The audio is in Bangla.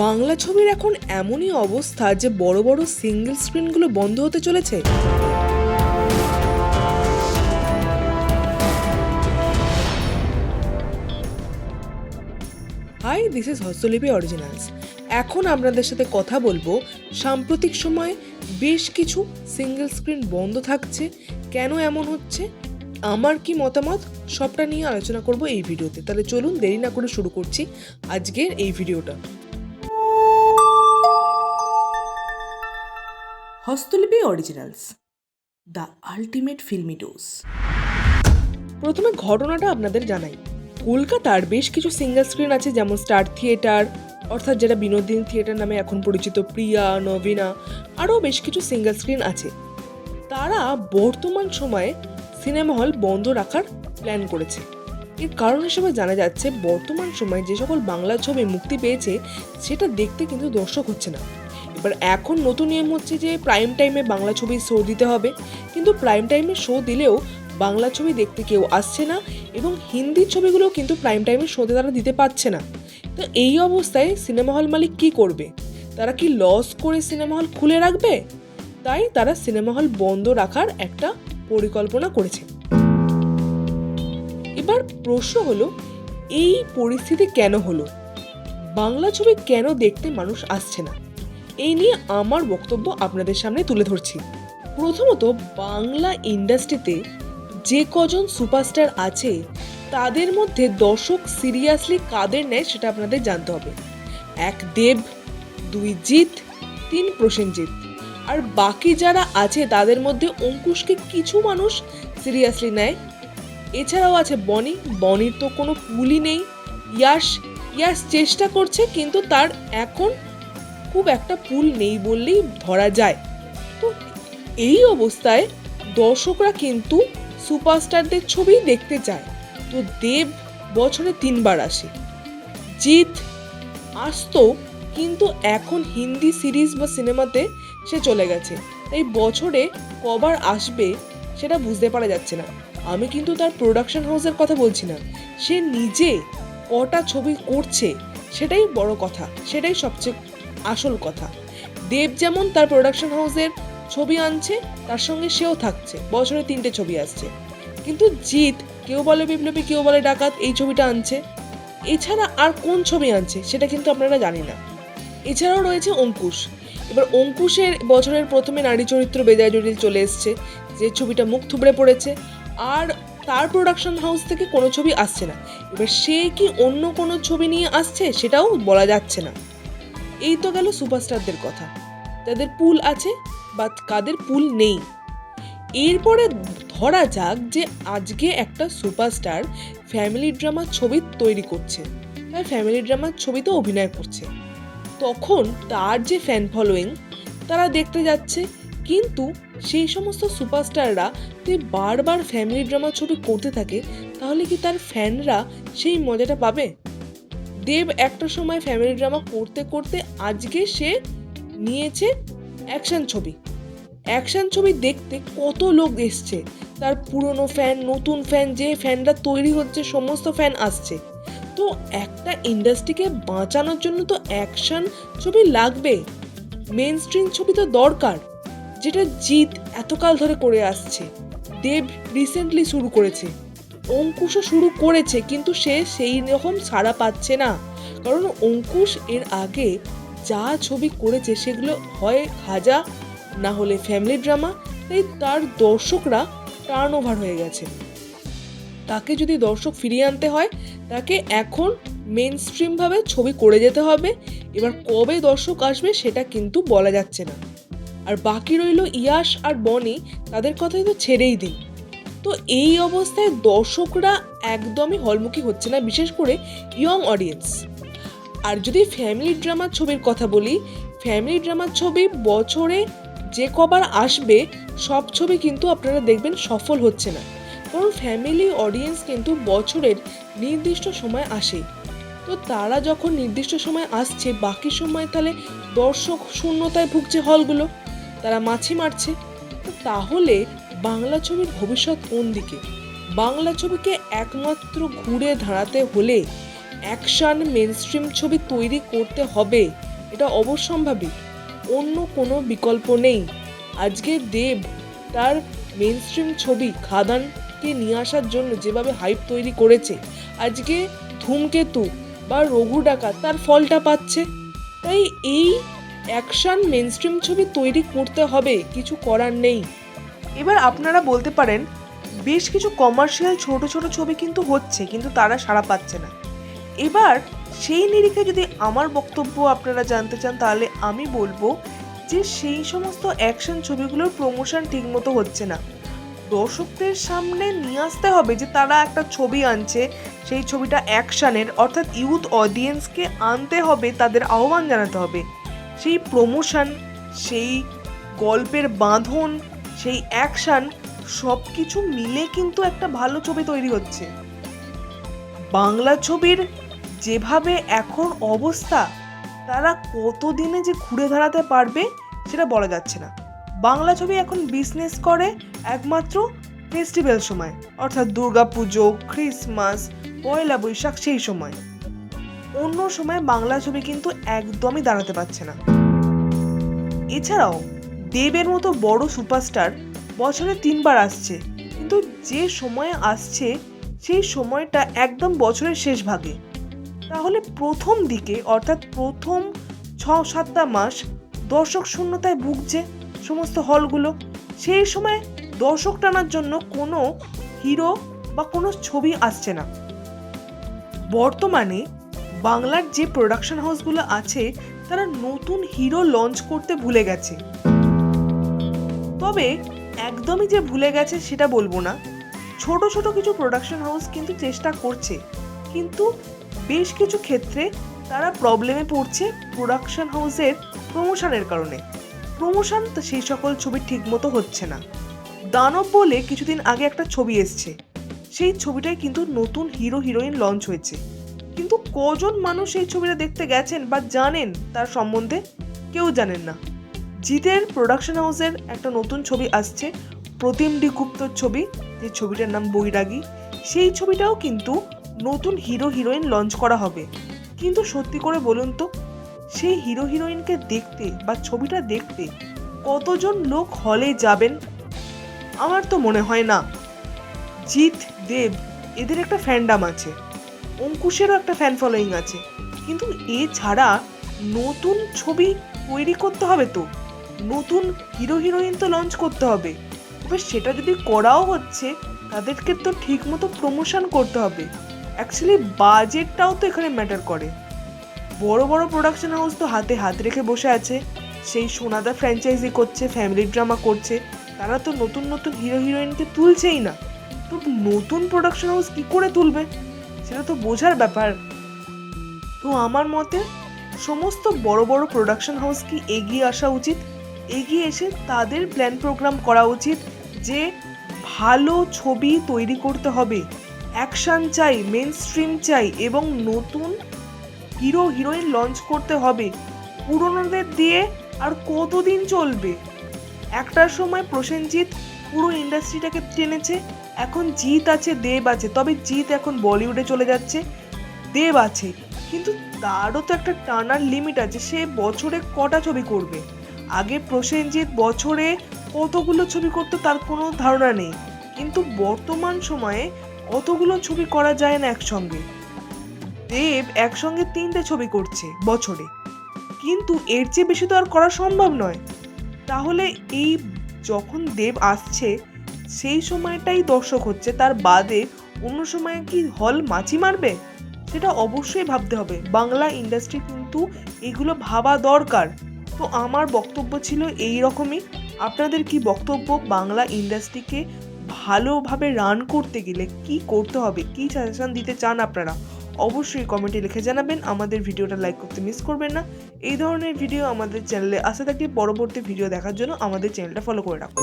বাংলা ছবির এখন এমনই অবস্থা যে বড় বড় সিঙ্গেল স্ক্রিনগুলো বন্ধ হতে চলেছে। Hi, this is Hastolipi originals. এখন আপনাদের সাথে কথা বলবো সাম্প্রতিক সময়ে বেশ কিছু সিঙ্গেল স্ক্রিন বন্ধ থাকছে, কেন এমন হচ্ছে, আমার কি মতামত, সবটা নিয়ে আলোচনা করব এই ভিডিওতে। তাহলে চলুন দেরি না করে শুরু করছি আজকের এই ভিডিওটা। Hastolipi originals, the ultimate filmy dose. প্রথমে ঘটনাটা আপনাদের জানাই। কলকাতার বেশ কিছু সিঙ্গেল স্ক্রিন আছে, যেমন স্টার থিয়েটার, অর্থাৎ যেটা বিনোদিনী থিয়েটার নামে এখন পরিচিত, প্রিয়া, নবীনা, আরও বেশ কিছু সিঙ্গেল স্ক্রিন আছে। তারা বর্তমান সময়ে সিনেমা হল বন্ধ রাখার প্ল্যান করেছে। এর কারণ হিসেবে জানা যাচ্ছে, বর্তমান সময়ে যে সকল বাংলা ছবি মুক্তি পেয়েছে সেটা দেখতে কিন্তু দর্শক হচ্ছে না। এবার এখন নতুন নিয়ম হচ্ছে যে প্রাইম টাইমে বাংলা ছবির শো দিতে হবে, কিন্তু প্রাইম টাইমে শো দিলেও বাংলা ছবি দেখতে কেউ আসছে না, এবং হিন্দি ছবিগুলো কিন্তু প্রাইম টাইমে শোতে তারা দিতে পারছে না। তো এই অবস্থায় সিনেমা হল মালিক কী করবে? তারা কি লস করে সিনেমা হল খুলে রাখবে? তাই তারা সিনেমা হল বন্ধ রাখার একটা পরিকল্পনা করেছে। এবার প্রশ্ন হলো, এই পরিস্থিতি কেন হলো? বাংলা ছবি কেন দেখতে মানুষ আসছে না? এই নিয়ে আমার বক্তব্য আপনাদের সামনে তুলে ধরছি। প্রথমত, বাংলা ইন্ডাস্ট্রিতে যে কজন সুপারস্টার আছে তাদের মধ্যে দর্শক সিরিয়াসলি কাদের নেয় সেটা আপনাদের জানতে হবে। 1 দেব, 2 জিৎ, 3 প্রসেনজিৎ, আর বাকি যারা আছে তাদের মধ্যে অঙ্কুশকে কিছু মানুষ সিরিয়াসলি নেয়। এছাড়াও আছে বনির তো কোনো পুলই নেই। ইয়াশ চেষ্টা করছে, কিন্তু তার এখন খুব একটা পুল নেই বললেই ধরা যায়। তো এই অবস্থায় দর্শকরা কিন্তু সুপারস্টারদের ছবি দেখতে চায়। তো দেব বছরে 3 বার আসে, জিৎ আসতো কিন্তু এখন হিন্দি সিরিজ বা সিনেমাতে সে চলে গেছে, তাই বছরে কবার আসবে সেটা বুঝতে পারা যাচ্ছে না। আমি কিন্তু তার প্রোডাকশন হাউসের কথা বলছি না, সে নিজে কটা ছবি করছে সেটাই বড় কথা, সেটাই সবচেয়ে আসল কথা। দেব যেমন তার প্রোডাকশন হাউসের ছবি আনছে, তার সঙ্গে সেও থাকছে, বছরে 3টে ছবি আসছে। কিন্তু জিৎ, কেউ বলে বিপ্লবী, কেউ বলে ডাকাত, এই ছবিটা আনছে। এছাড়া আর কোন ছবি আনছে সেটা কিন্তু আপনারা জানি না। এছাড়াও রয়েছে অঙ্কুশ। এবার অঙ্কুশের বছরের প্রথমে নারী চরিত্র বেজায় জটিল চলে এসছে, যে ছবিটা মুখ থুবড়ে পড়েছে, আর তার প্রোডাকশন হাউস থেকে কোনো ছবি আসছে না। এবার সে কি অন্য কোনো ছবি নিয়ে আসছে সেটাও বলা যাচ্ছে না। এই তো গেল সুপারস্টারদের কথা, যাদের পুল আছে বা কাদের পুল নেই। এরপরে ধরা যাক যে আজকে একটা সুপারস্টার ফ্যামিলি ড্রামার ছবি তৈরি করছে, তাই ফ্যামিলি ড্রামার ছবিতে অভিনয় করছে। তখন তার যে ফ্যান ফলোয়িং তারা দেখতে যাচ্ছে, কিন্তু সেই সমস্ত সুপারস্টাররা যদি বারবার ফ্যামিলি ড্রামা ছবি করতে থাকে, তাহলে কি তার ফ্যানরা সেই মজাটা পাবে? দেব একটা সময় ফ্যামিলি ড্রামা করতে করতে আজকে সে নিয়েছে অ্যাকশন ছবি। অ্যাকশন ছবি দেখতে কত লোক এসছে, তার পুরনো ফ্যান, নতুন ফ্যান, যে ফ্যানরা তৈরি হচ্ছে সমস্ত ফ্যান আসছে। তো একটা ইন্ডাস্ট্রিকে বাঁচানোর জন্য তো অ্যাকশন ছবি লাগবে, মেন স্ট্রিম ছবি তো দরকার, যেটা জিৎ এতকাল ধরে করে আসছে, দেব রিসেন্টলি শুরু করেছে, অঙ্কুশও শুরু করেছে, কিন্তু সে সেই রকম সাড়া পাচ্ছে না। কারণ অঙ্কুশ এর আগে যা ছবি করেছে সেগুলো হয় খাজা, না হলে ফ্যামিলি ড্রামা, তাই তার দর্শকরা টার্ন ওভার হয়ে গেছে। তাকে যদি দর্শক ফিরিয়ে আনতে হয়, তাকে এখন মেন স্ট্রিমভাবে ছবি করে যেতে হবে। এবার কবে দর্শক আসবে সেটা কিন্তু বলা যাচ্ছে না। আর বাকি রইল ইয়াশ আর বনি, তাদের কথাই তো ছেড়েই দিন। তো এই অবস্থায় দর্শকরা একদমই হলমুখী হচ্ছে না, বিশেষ করে ইয়ং অডিয়েন্স। আর যদি ফ্যামিলি ড্রামার ছবির কথা বলি, ফ্যামিলি ড্রামার ছবি বছরে যে কবার আসবে সব ছবি কিন্তু আপনারা দেখবেন সফল হচ্ছে না, কারণ ফ্যামিলি অডিয়েন্স কিন্তু বছরের নির্দিষ্ট সময় আসে। তো তারা যখন নির্দিষ্ট সময় আসছে, বাকি সময় তাহলে দর্শক শূন্যতায় ভুগছে হলগুলো, তারা মাছি মারছে। তো তাহলে বাংলা ছবির ভবিষ্যৎ কোন দিকে? বাংলা ছবিকে একমাত্র ঘুরে দাঁড়াতে হলে অ্যাকশন মেনস্ট্রিম ছবি তৈরি করতে হবে, এটা অবশ্যম্ভাবী, অন্য কোনো বিকল্প নেই। আজকে দেব তার মেইনস্ট্রিম ছবি খাদানকে নিয়ে আসার জন্য যেভাবে হাইপ তৈরি করেছে, আজকে ধূমকেতু বা রঘু ডাকাত তার ফলটা পাচ্ছে। তাই এই অ্যাকশন মেইনস্ট্রিম ছবি তৈরি করতে হবে, কিছু করার নেই। এবার আপনারা বলতে পারেন বেশ কিছু কমার্শিয়াল ছোট ছোট ছবি কিন্তু হচ্ছে, কিন্তু তারা সাড়া পাচ্ছে না। এবার সেই নিরিখে যদি আমার বক্তব্য আপনারা জানতে চান, তাহলে আমি বলবো যে সেই সমস্ত অ্যাকশন ছবিগুলোর প্রমোশন ঠিকমতো হচ্ছে না। দর্শকদের সামনে নিয়ে আসতে হবে যে তারা একটা ছবি আনছে, সেই ছবিটা অ্যাকশানের, অর্থাৎ ইউথ অডিয়েন্সকে আনতে হবে, তাদের আহ্বান জানাতে হবে। সেই প্রমোশন, সেই গল্পের বাঁধন, সেই অ্যাকশান সব কিছু মিলে কিন্তু একটা ভালো ছবি তৈরি হচ্ছে। বাংলা ছবির যেভাবে এখন অবস্থা, তারা কতদিনে যে ঘুরে দাঁড়াতে পারবে সেটা বলা যাচ্ছে না। বাংলা ছবি এখন বিজনেস করে একমাত্র ফেস্টিভ্যাল সময়, অর্থাৎ দুর্গাপুজো, ক্রিসমাস, পয়লা বৈশাখ, সেই সময়। অন্য সময় বাংলা ছবি কিন্তু একদমই দাঁড়াতে পারছে না। এছাড়াও দেবের মতো বড় সুপারস্টার বছরে 3 বার আসছে, কিন্তু যে সময়ে আসছে সেই সময়টা একদম বছরের শেষ ভাগে। তাহলে প্রথম দিকে, অর্থাৎ প্রথম 6-7টা মাস দর্শক শূন্যতায় ভুগছে সমস্ত হলগুলো। সেই সময় দর্শক টানার জন্য কোনো হিরো বা কোনো ছবি আসছে না। বর্তমানে বাংলার যে প্রোডাকশন হাউসগুলো আছে, তারা নতুন হিরো লঞ্চ করতে ভুলে গেছে। তবে একদমই যে ভুলে গেছে সেটা বলবো না, ছোট ছোট কিছু প্রোডাকশন হাউস কিন্তু চেষ্টা করছে, কিন্তু বেশ কিছু ক্ষেত্রে তারা প্রবলেমে পড়ছে প্রোডাকশন হাউসের প্রমোশনের কারণে। প্রমোশন তো সেই সকল ছবি ঠিকমতো হচ্ছে না। দানব বলে কিছুদিন আগে একটা ছবি এসছে, সেই ছবিটায় কিন্তু নতুন হিরো হিরোইন লঞ্চ হয়েছে, কিন্তু কজন মানুষ এই ছবিটা দেখতে গেছেন বা জানেন তার সম্বন্ধে? কেউ জানেন না। জিতের প্রোডাকশন হাউসের একটা নতুন ছবি আসছে, প্রতিম ডি গুপ্তর ছবি, যে ছবিটার নাম বৈরাগী। সেই ছবিটাও কিন্তু নতুন হিরো হিরোইন লঞ্চ করা হবে, কিন্তু সত্যি করে বলুন তো, সেই হিরো হিরোইনকে দেখতে বা ছবিটা দেখতে কতজন লোক হলে যাবেন? আমার তো মনে হয় না। জিৎ, দেব, এদের একটা ফ্যান্ডাম আছে, অঙ্কুশেরও একটা ফ্যান ফলোয়িং আছে, কিন্তু এছাড়া নতুন ছবি তৈরি করতে হবে, তো নতুন হিরো হিরোইন তো লঞ্চ করতে হবে। এবার সেটা যদি করাও হচ্ছে, তাদেরকে তো ঠিক মতো প্রমোশন করতে হবে। অ্যাকচুয়ালি বাজেটটাও তো এখানে ম্যাটার করে। বড় বড় প্রোডাকশন হাউস তো হাতে হাত রেখে বসে আছে, সেই সোনাদা ফ্র্যাঞ্চাইজি করছে, ফ্যামিলি ড্রামা করছে, তারা তো নতুন নতুন হিরো হিরোইনকে তুলছেই না। তো নতুন প্রোডাকশন হাউস কি করে তুলবে সেটা তো বোঝার ব্যাপার। তো আমার মতে সমস্ত বড় বড় প্রোডাকশন হাউস কি এগিয়ে আসা উচিত, এগিয়ে এসে তাদের প্ল্যান প্রোগ্রাম করা উচিত যে ভালো ছবি তৈরি করতে হবে, অ্যাকশন চাই, মেন স্ট্রিম চাই, এবং নতুন হিরো হিরোইন লঞ্চ করতে হবে। পুরনোদের দিয়ে আর কতদিন চলবে? একটার সময় প্রসেনজিৎ পুরো ইন্ডাস্ট্রিটাকে টেনেছে, এখন জিৎ আছে, দেব আছে, তবে জিৎ এখন বলিউডে চলে যাচ্ছে, দেব আছে, কিন্তু তারও তো একটা টানার লিমিট আছে, সে বছরে কটা ছবি করবে। আগে প্রসেনজিৎ বছরে কতগুলো ছবি করতো তার কোনো ধারণা নেই, কিন্তু বর্তমান সময়ে অতগুলো ছবি করা যায় না একসঙ্গে। দেব একসঙ্গে 3টে ছবি করছে বছরে, কিন্তু এর চেয়ে বেশি তো আর করা সম্ভব নয়। তাহলে এই যখন দেব আসছে সেই সময়টাই দর্শক হচ্ছে, তার বাদে অন্য সময়ে কি হল মাছি মারবে? সেটা অবশ্যই ভাবতে হবে। বাংলা ইন্ডাস্ট্রি কিন্তু এগুলো ভাবা দরকার। তো আমার বক্তব্য ছিল এই রকমই। আপনাদের কি বক্তব্য? বাংলা ইন্ডাস্ট্রিকে ভালোভাবে রান করতে গেলে কি করতে হবে, কি সাজেশন দিতে চান আপনারা, অবশ্যই কমেন্টে লিখে জানাবেন। আমাদের ভিডিওটা লাইক করতে মিস করবেন না। এই ধরনের ভিডিও আমাদের চ্যানেলে আসে থাকে। পরবর্তী ভিডিও দেখার জন্য আমাদের চ্যানেলটা ফলো করে রাখুন।